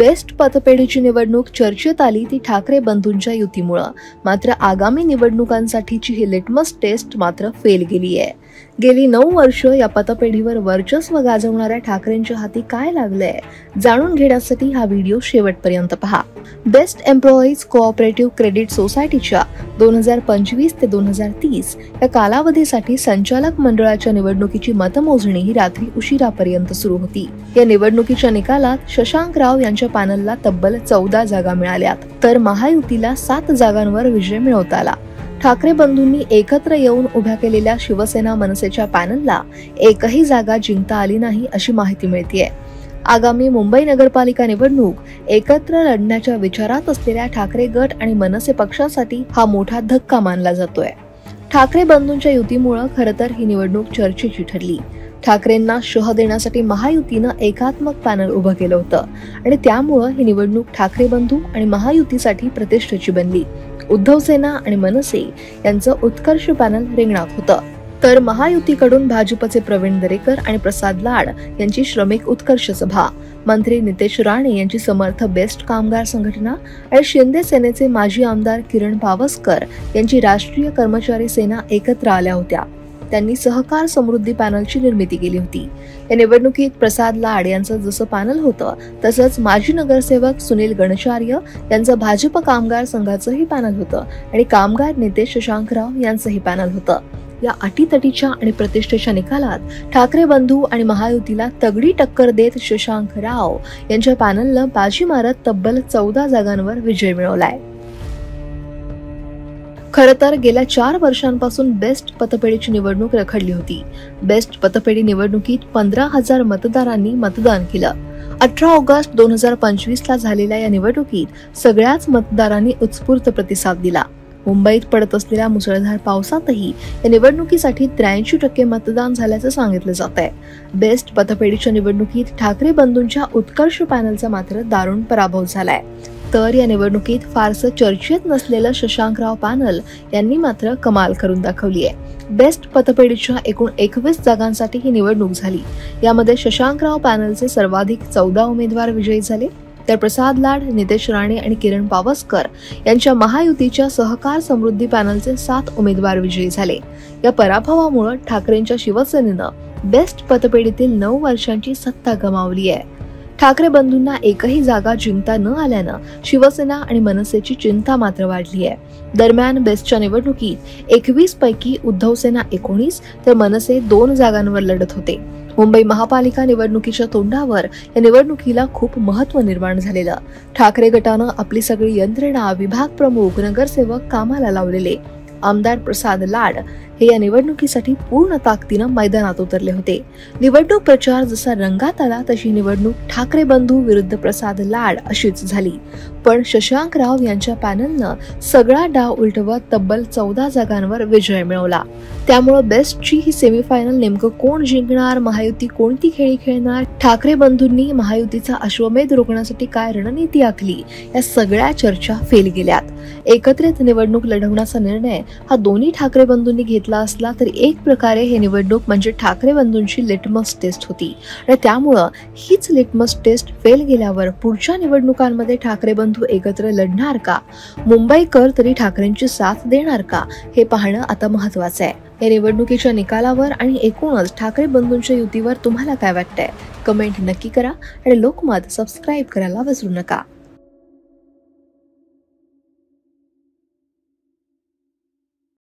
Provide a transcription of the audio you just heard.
Best पतपेढीची निवडणूक चर्चेत आली ती ठाकरे बंधूंच्या युतीमुळे। मात्र आगामी निवडणुकांसाठीची ही लिटमस टेस्ट मात्र फेल गेली आहे। गेली 9 वर्ष या पतपेढीवर वर्चस्व गाजवणाऱ्या ठाकरेंच्या हाती काय लागलंय जाणून घेण्यासाठी हा व्हिडिओ शेवटपर्यंत पहा। बेस्ट एम्प्लॉईज कोऑपरेटिव्ह क्रेडिट सोसायटीच्या 2025 ते 2030 या कालावधीसाठी संचालक मंडळाच्या निवडणुकीची मतमोजणी ही रात्री उशिरापर्यंत सुरू होती। या निवडणुकीच्या निकालात शशांकराव यांच्या पॅनलला तब्बल 14 जागा मिळाल्या, तर महायुतीला 7 जागांवर विजय मिळवता आला। ठाकरे बंधूंनी एकत्र येऊन उभ्या केलेल्या शिवसेना मनसेच्या पॅनलला एकही जागा जिंकता आली नाही अशी माहिती मिळतेय। आगामी मुंबई नगरपालिका निवडणूक एकत्र लढण्याच्या विचारात असलेल्या ठाकरे गट आणि मनसे पक्षासाठी हा मोठा धक्का मानला जातोय। ठाकरे बंधूंच्या युतीमुळे खरं तर ही निवडणूक चर्चेची ठरली। ठाकरेंना शह देण्यासाठी महायुतीनं एकात्मक पॅनल उभं केलं होतं आणि त्यामुळे ही निवडणूक ठाकरे बंधू आणि महायुतीसाठी प्रतिष्ठेची बनली। उद्धव सेना आणि मनसे यांचं उत्कर्ष पॅनल रिंगणात होतं, तर महायुतीकडून भाजपचे प्रवीण दरेकर आणि प्रसाद लाड यांची श्रमिक उत्कर्ष सभा, मंत्री नितेश राणे यांची समर्थ बेस्ट कामगार संघटना आणि शिंदे सेनेचे माजी आमदार किरण पावसकर यांची राष्ट्रीय कर्मचारी सेना एकत्र आल्या होत्या। त्यांनी सहकार समृद्धी पॅनलची निर्मिती केली होती। या निवडणुकीत प्रसाद लाड यांचं जसं पॅनल होतं तसंच माजी नगरसेवक सुनील गणचार्य यांचं भाजप कामगार संघाचंही पॅनल होतं आणि कामगार नेते शशांकराव यांचंही पॅनल होतं। या अटीतटीच्या आणि प्रतिष्ठेच्या निकालात ठाकरे बंधू आणि महायुतीला तगडी टक्कर देत शशांकराव यांच्या पॅनलनं बाजी मारत तब्बल 14 जागांवर विजय मिळवलाय। खरं तर गेल्या 4 वर्षांपासून बेस्ट पतपेढीची निवडणूक रखडली होती। बेस्ट पतपेढी निवडणुकीत 15,000 मतदारांनी मतदान केलं। 18 ऑगस्ट 2025 ला झालेल्या या निवडणुकीत सगळ्याच मतदारांनी उत्स्फूर्त प्रतिसाद दिला। मुंबईत पडत असलेल्या मुसळधार पावसातही या निवडणुकीसाठी 83% मतदान झाल्याचं सांगितलं जात आहे। बेस्ट पतपेढीच्या निवडणुकीत ठाकरे बंधूंच्या उत्कर्ष पॅनलचा मात्र दारुण पराभव झालाय, तर या निवडणुकीत फारसं चर्चेत नसलेलं शशांकराव पॅनल यांनी मात्र कमाल करून दाखवली आहे। बेस्ट पतपेढीच्या एकूण 21 जागांसाठी ही निवडणूक झाली। यामध्ये शशांकराव पॅनलचे सर्वाधिक 14 उमेदवार विजयी झाले, तर प्रसाद लाड, नितेश राणे आणि किरण पावसकर यांच्या महायुतीच्या सहकार समृद्धी पॅनलचे 7 उमेदवार विजयी झाले। या पराभवामुळे ठाकरेंच्या शिवसेनेनं बेस्ट पतपेढीतील 9 वर्षांची सत्ता गमावली आहे। ठाकरे बंधूंना एकही जागा जिंकता न आल्यानं शिवसेना आणि मनसेची चिंता मात्र वाढली आहे। दरम्यान बेस्टच्या निवडणुकीत 21 पैकी उद्धव सेना 19 तर मनसे 2 जागांवर लढत होते। मुंबई महापालिका निवडणुकीच्या तोंडावर या निवडणुकीला खूप महत्त्व निर्माण झालेलं। ठाकरे गटानं आपली सगळी यंत्रणा, विभाग प्रमुख, नगरसेवक कामाला लावलेले। आमदार प्रसाद लाड हे या निवडणुकीसाठी पूर्ण ताकदीनं मैदानात उतरले होते। निवडणूक प्रचार जसा रंगात आला तशी निवडणूक ठाकरे बंधू विरुद्ध प्रसाद लाड अशीच झाली, पण शशांकराव यांच्या पॅनलनं सगळा डाव उलटवत तब्बल 14 जागांवर विजय मिळवला। त्यामुळे बेस्टची ही सेमीफायनल नेमकं कोण जिंकणार, महायुती कोणती खेळी खेळणार, ठाकरे बंधूंनी महायुतीचा अश्वमेध रोखण्यासाठी काय रणनीती आखली, या सगळ्या चर्चा फेल गेल्यात। एकत्रित निवडणूक लढवण्याचा निर्णय हा दोन्ही ठाकरे बंधूंनी घेतला असला तरी एक प्रकारे हे निवडणूक म्हणजे ठाकरे बंधूंची लिटमस टेस्ट होती आणि त्यामुळं हीच लिटमस टेस्ट फेल गेल्यावर पुढच्या निवडणुकांमध्ये ठाकरे बंधू एकत्र लढणार का, मुंबईकर तरी ठाकरेंची साथ देणार का, हे पाहणं आता महत्त्वाचं आहे। या निवडणुकीच्या निकालावर आणि एकूणच ठाकरे बंधूंच्या युतीवर तुम्हाला काय वाटतंय, कमेंट नक्की करा आणि लोकमत सबस्क्राईब करायला विसरू नका।